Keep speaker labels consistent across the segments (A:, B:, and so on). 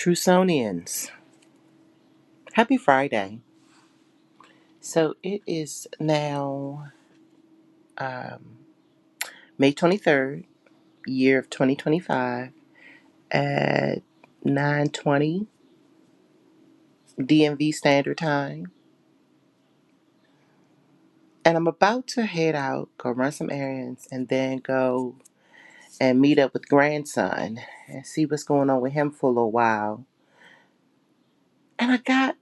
A: Trusonians, happy Friday. So it is now um, May 23rd, year of 2025 at 9:20 DMV Standard Time. And I'm about to head out, go run some errands, and then go and meet up with grandson and see what's going on with him for a little while. And I got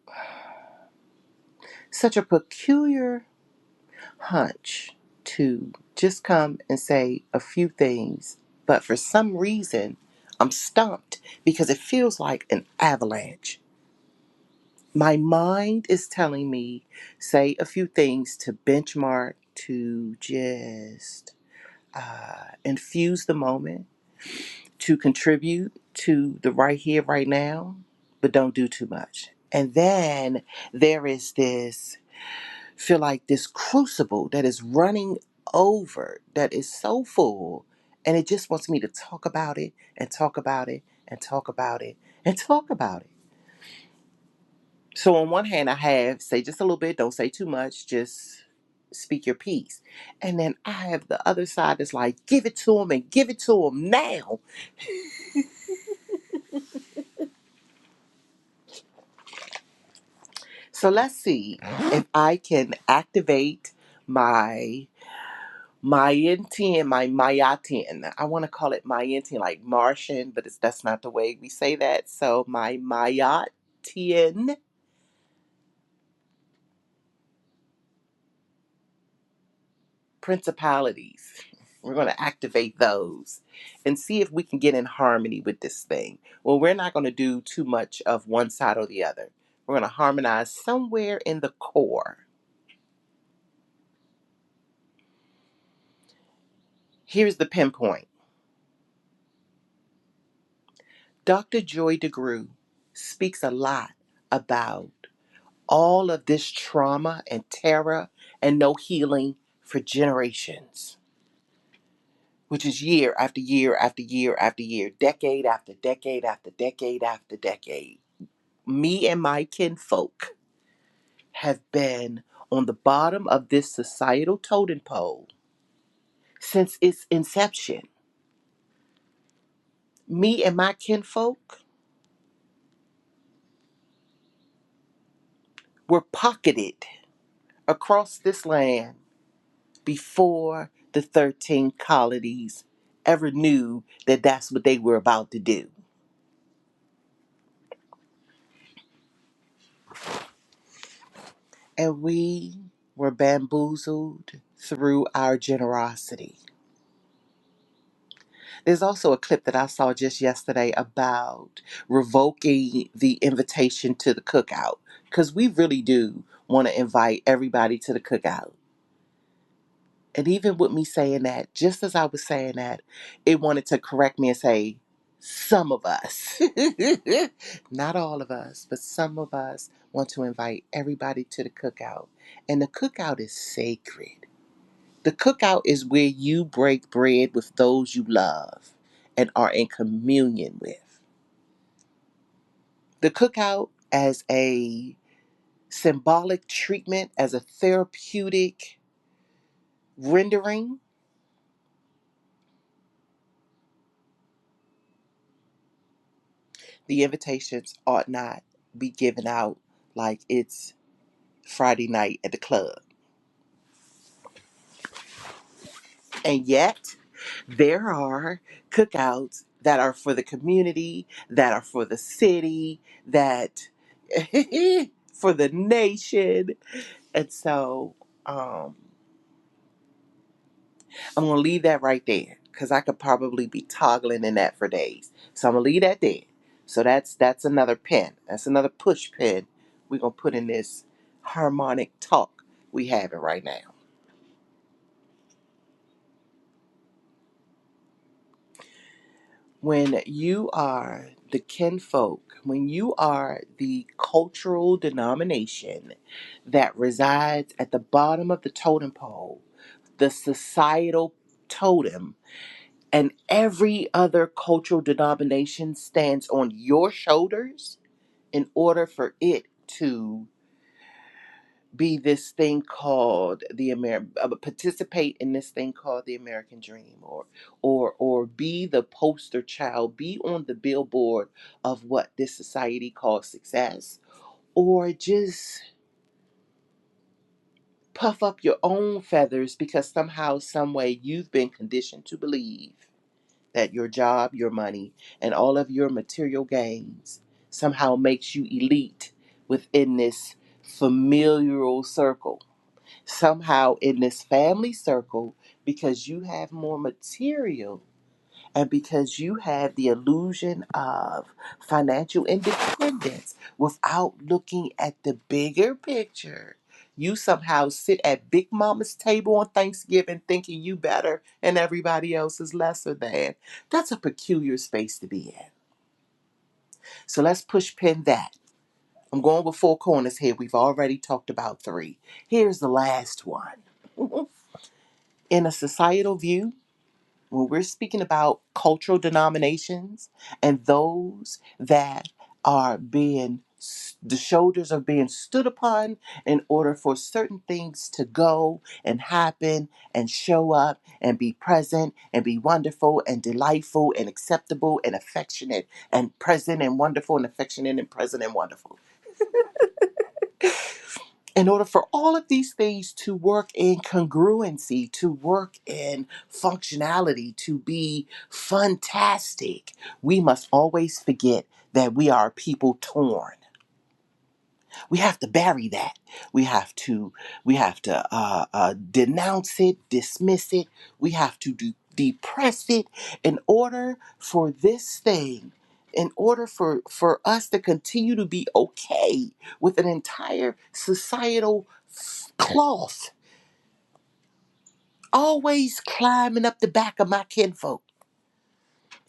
A: such a peculiar hunch to just come and say a few things, but for some reason, I'm stumped because it feels like an avalanche. My mind is telling me say a few things to benchmark, to just infuse the moment, to contribute to the right here, right now, but don't do too much. And then there is this feel like this crucible that is running over, that is so full, and it just wants me to talk about it and talk about it and talk about it and talk about it. So on one hand, I have say just a little bit, don't say too much, just speak your piece. And then I have the other side that's like, give it to them and give it to them now. So let's see if I can activate my Mayantian, my Mayatian. I want to call it Mayantian, like Martian, but that's not the way we say that. So my Mayatian principalities. We're going to activate those and see if we can get in harmony with this thing. Well, we're not going to do too much of one side or the other. We're going to harmonize somewhere in the core. Here's the pinpoint. Dr. Joy DeGruy speaks a lot about all of this trauma and terror and no healing for generations, which is year after year after year after year, decade after decade after decade after decade. Me and my kinfolk have been on the bottom of this societal totem pole since its inception. Me and my kinfolk were pocketed across this land before the 13 colonies ever knew that that's what they were about to do. And we were bamboozled through our generosity. There's also a clip that I saw just yesterday about revoking the invitation to the cookout because we really do want to invite everybody to the cookout. And even with me saying that, just as I was saying that, it wanted to correct me and say, some of us, not all of us, but some of us want to invite everybody to the cookout. And the cookout is sacred. The cookout is where you break bread with those you love and are in communion with. The cookout as a symbolic treatment, as a therapeutic rendering. The invitations ought not be given out like it's Friday night at the club. And yet, there are cookouts that are for the community, that are for the city, that for the nation. And so I'm going to leave that right there because I could probably be toggling in that for days. So I'm going to leave that there. So that's another pin. That's another push pin we're going to put in this harmonic talk we having right now. When you are the kinfolk, when you are the cultural denomination that resides at the bottom of the totem pole, the societal totem, and every other cultural denomination stands on your shoulders in order for it to be this thing called the participate in this thing called the American dream, or be the poster child, be on the billboard of what this society calls success, or just puff up your own feathers because somehow some way you've been conditioned to believe that your job, your money, and all of your material gains somehow makes you elite within this familial circle, somehow in this family circle, because you have more material and because you have the illusion of financial independence without looking at the bigger picture. You somehow sit at Big Mama's table on Thanksgiving thinking you better and everybody else is lesser than. That's a peculiar space to be in. So let's push pin that. I'm going with four corners here. We've already talked about three. Here's the last one. In a societal view, when we're speaking about cultural denominations and those that are being, the shoulders are being stood upon in order for certain things to go and happen and show up and be present and be wonderful and delightful and acceptable and affectionate and present and wonderful and affectionate and present and wonderful. In order for all of these things to work in congruency, to work in functionality, to be fantastic, we must always forget that we are people torn. We have to bury that. We have to denounce it, dismiss it. We have to depress it in order for this thing, in order for us to continue to be okay with an entire societal cloth always climbing up the back of my kinfolk.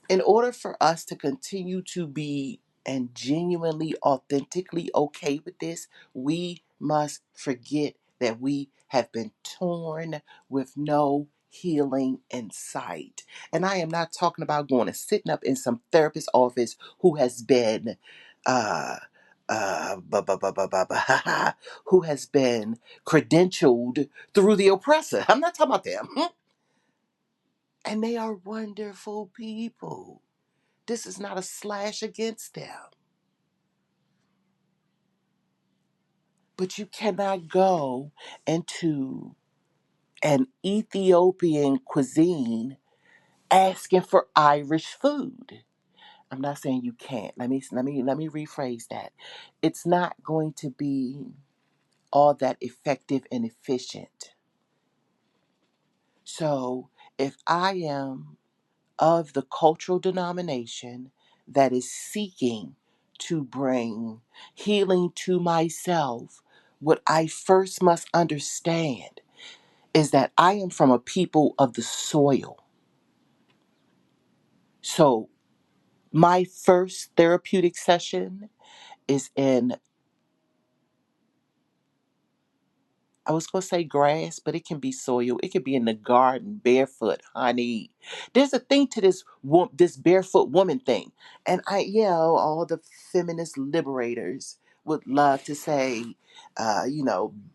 A: In order for us to continue to be and genuinely, authentically okay with this, we must forget that we have been torn with no healing in sight. And I am not talking about going and sitting up in some therapist's office who has been uh who has been credentialed through the oppressor. I'm not talking about them. And they are wonderful people. This is not a slash against them. But you cannot go into an Ethiopian cuisine asking for Irish food. I'm not saying you can't. Let me rephrase that. It's not going to be all that effective and efficient. So if I am of the cultural denomination that is seeking to bring healing to myself, what I first must understand is that I am from a people of the soil. So, my first therapeutic session is in, I was going to say grass, but it can be soil. It could be in the garden, barefoot, honey. There's a thing to this barefoot woman thing. And all the feminist liberators would love to say,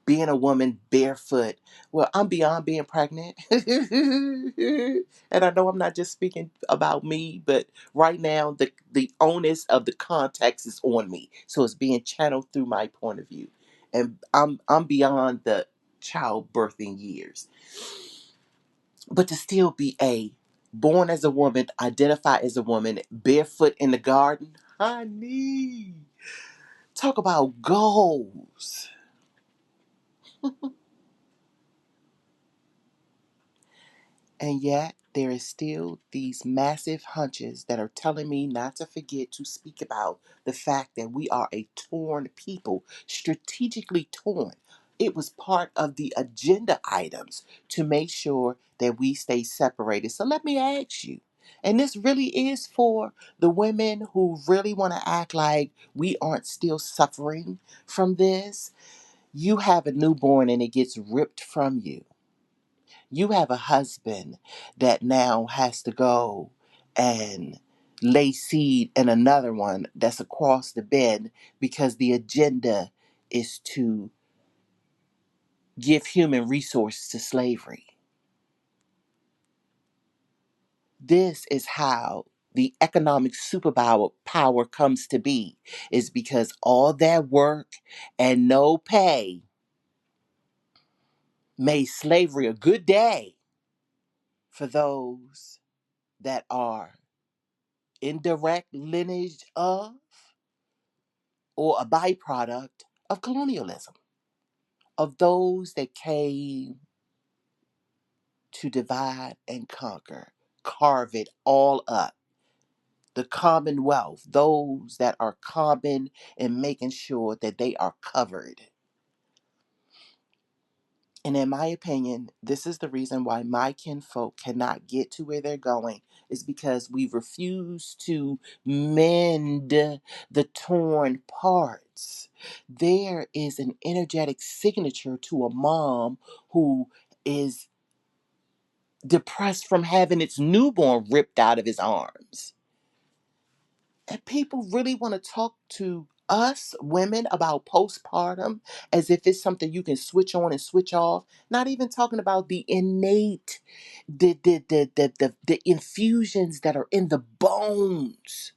A: being a woman barefoot. Well, I'm beyond being pregnant. And I know I'm not just speaking about me, but right now the onus of the context is on me. So it's being channeled through my point of view, and I'm beyond the childbirthing years. But to still be a born as a woman, identify as a woman, barefoot in the garden, honey. Talk about goals. And yet, there is still these massive hunches that are telling me not to forget to speak about the fact that we are a torn people, strategically torn. It was part of the agenda items to make sure that we stay separated. So let me ask you, and this really is for the women who really want to act like we aren't still suffering from this. You have a newborn and it gets ripped from you. You have a husband that now has to go and lay seed in another one that's across the bed because the agenda is to give human resources to slavery. This is how the economic superpower power comes to be, is because all that work and no pay made slavery a good day for those that are in direct lineage of or a byproduct of colonialism, of those that came to divide and conquer, carve it all up. The commonwealth, those that are common in making sure that they are covered. And in my opinion, this is the reason why my kinfolk cannot get to where they're going, is because we refuse to mend the torn parts. There is an energetic signature to a mom who is depressed from having its newborn ripped out of his arms. And people really want to talk to us women about postpartum as if it's something you can switch on and switch off. Not even talking about the innate, the infusions that are in the bones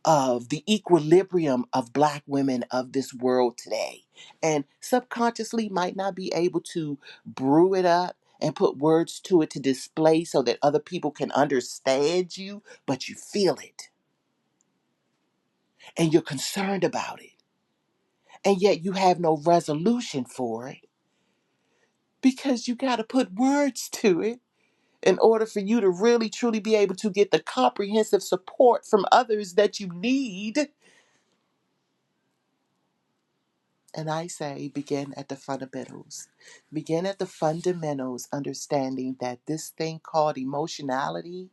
A: of the equilibrium of Black women of this world today. And subconsciously might not be able to brew it up and put words to it to display so that other people can understand you, but you feel it and you're concerned about it, and yet you have no resolution for it because you got to put words to it in order for you to really truly be able to get the comprehensive support from others that you need. And I say begin at the fundamentals. Begin at the fundamentals, understanding that this thing called emotionality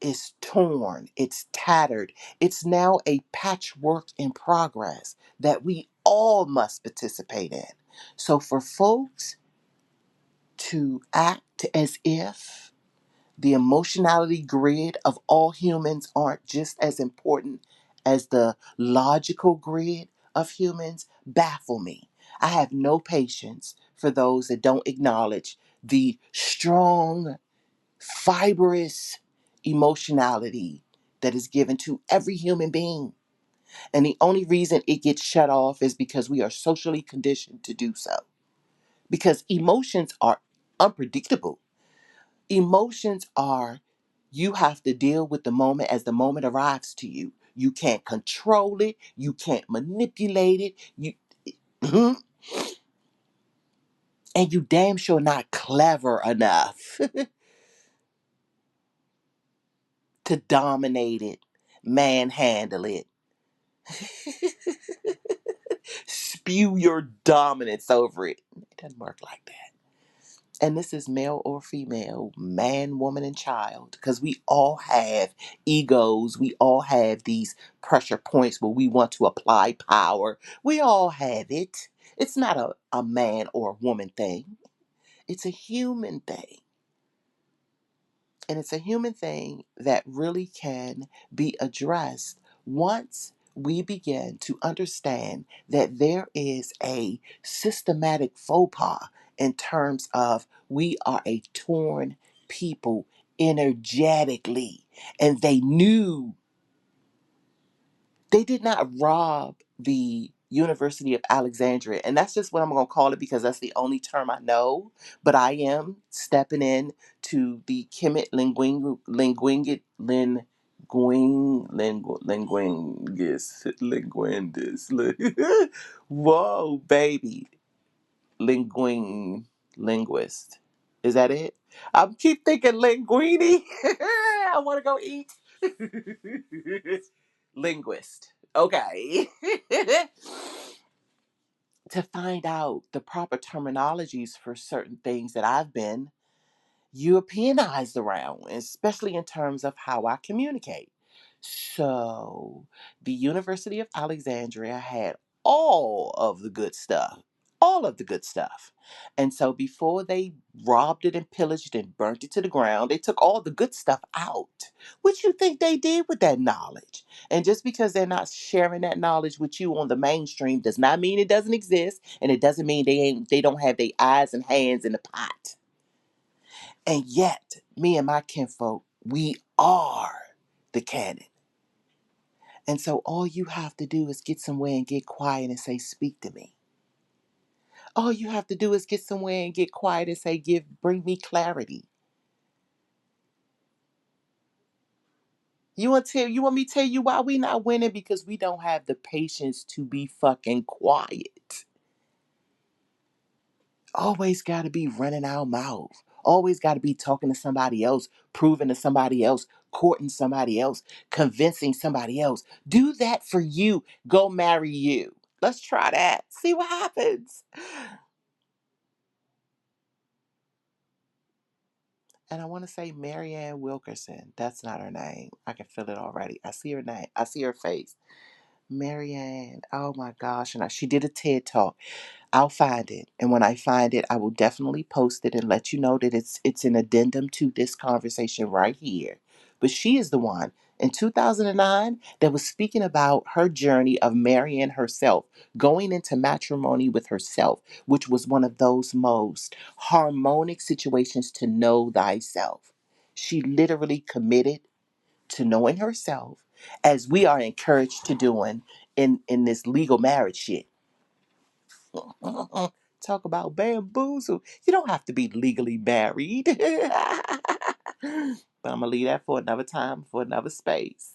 A: is torn, it's tattered, it's now a patchwork in progress that we all must participate in. So for folks to act as if the emotionality grid of all humans aren't just as important as the logical grid of humans baffle me. I have no patience for those that don't acknowledge the strong, fibrous emotionality that is given to every human being. And the only reason it gets shut off is because we are socially conditioned to do so. Because emotions are unpredictable. Emotions are, you have to deal with the moment as the moment arrives to you. You can't control it. You can't manipulate it. And you damn sure not clever enough to dominate it, manhandle it, spew your dominance over it. It doesn't work like that. And this is male or female, man, woman, and child, because we all have egos. We all have these pressure points where we want to apply power. We all have it. It's not a man or a woman thing, it's a human thing. And it's a human thing that really can be addressed once we begin to understand that there is a systematic faux pas in terms of we are a torn people energetically. And they knew they did not rob the University of Alexandria. And that's just what I'm going to call it because that's the only term I know. But I am stepping in to the Kemet linguingus. Whoa, baby. Linguist. Is that it? I keep thinking linguini. I want to go eat. Linguist. Okay. To find out the proper terminologies for certain things that I've been Europeanized around, especially in terms of how I communicate. So, the University of Alexandria had all of the good stuff, all of the good stuff. And so before they robbed it and pillaged and burnt it to the ground, they took all the good stuff out. What you think they did with that knowledge? And just because they're not sharing that knowledge with you on the mainstream does not mean it doesn't exist, and it doesn't mean they don't have their eyes and hands in the pot. And yet, me and my kinfolk, we are the canon. And so all you have to do is get somewhere and get quiet and say, speak to me. All you have to do is get somewhere and get quiet and say, bring me clarity. You want me to tell you why we not winning? Because we don't have the patience to be fucking quiet. Always got to be running our mouth. Always got to be talking to somebody else, proving to somebody else, courting somebody else, convincing somebody else. Do that for you. Go marry you. Let's try that. See what happens. And I want to say Marianne Wilkerson. That's not her name. I can feel it already. I see her name. I see her face. Marianne. Oh my gosh. And she did a TED talk. I'll find it. And when I find it, I will definitely post it and let you know that it's an addendum to this conversation right here. But she is the one in 2009 that was speaking about her journey of marrying herself, going into matrimony with herself, which was one of those most harmonic situations to know thyself. She literally committed to knowing herself as we are encouraged to doing in this legal marriage shit. Talk about bamboozle. You don't have to be legally married. But I'm going to leave that for another time, for another space.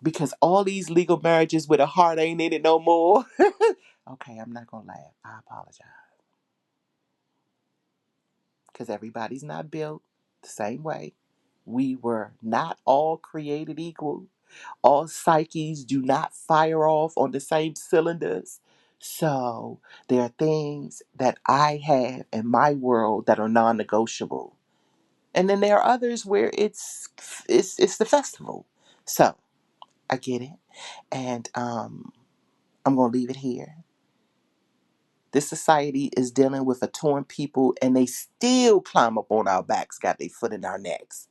A: Because all these legal marriages with a heart ain't in it no more. Okay, I'm not going to laugh. I apologize. Because everybody's not built the same way. We were not all created equal. All psyches do not fire off on the same cylinders. So there are things that I have in my world that are non-negotiable. And then there are others where it's the festival. So I get it. And I'm gonna leave it here. This society is dealing with a torn people and they still climb up on our backs, got their foot in our necks.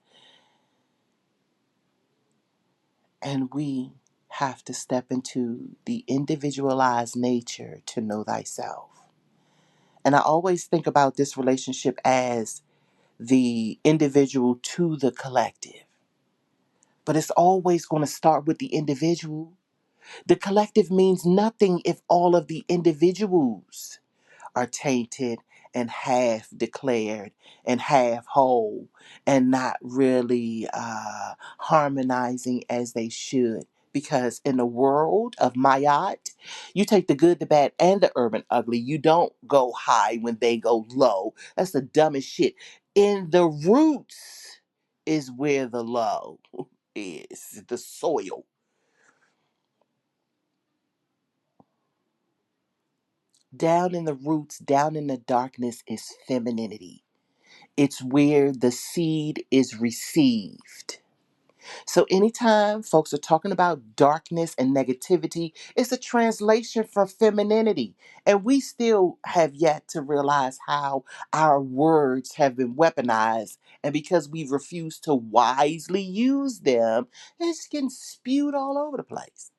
A: And we have to step into the individualized nature to know thyself. And I always think about this relationship as the individual to the collective. But it's always going to start with the individual. The collective means nothing if all of the individuals are tainted and half declared and half whole and not really harmonizing as they should. Because in the world of Mayat, you take the good, the bad, and the urban ugly. You don't go high when they go low. That's the dumbest shit. In the roots is where the low is, the soil. Down in the roots, down in the darkness is femininity. It's where the seed is received. So anytime folks are talking about darkness and negativity, it's a translation for femininity. And we still have yet to realize how our words have been weaponized. And because we've refused to wisely use them, it's getting spewed all over the place.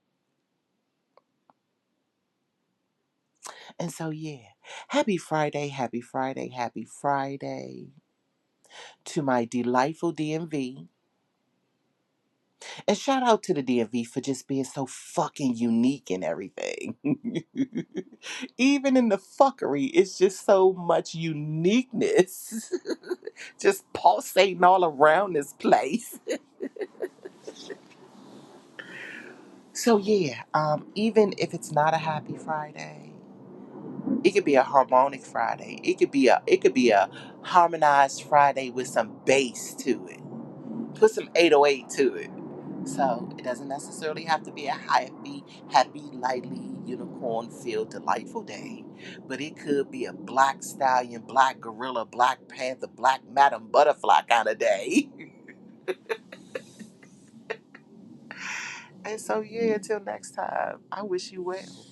A: And so, yeah, happy Friday, happy Friday, happy Friday to my delightful DMV. And shout out to the DMV for just being so fucking unique and everything. Even in the fuckery, it's just so much uniqueness. Just pulsating all around this place. So yeah, even if it's not a happy Friday, it could be a harmonic Friday. It could be a harmonized Friday with some bass to it. Put some 808 to it. So it doesn't necessarily have to be a happy, lively, unicorn-filled, delightful day, but it could be a black stallion, black gorilla, black panther, black madam butterfly kind of day. And so yeah, until next time, I wish you well.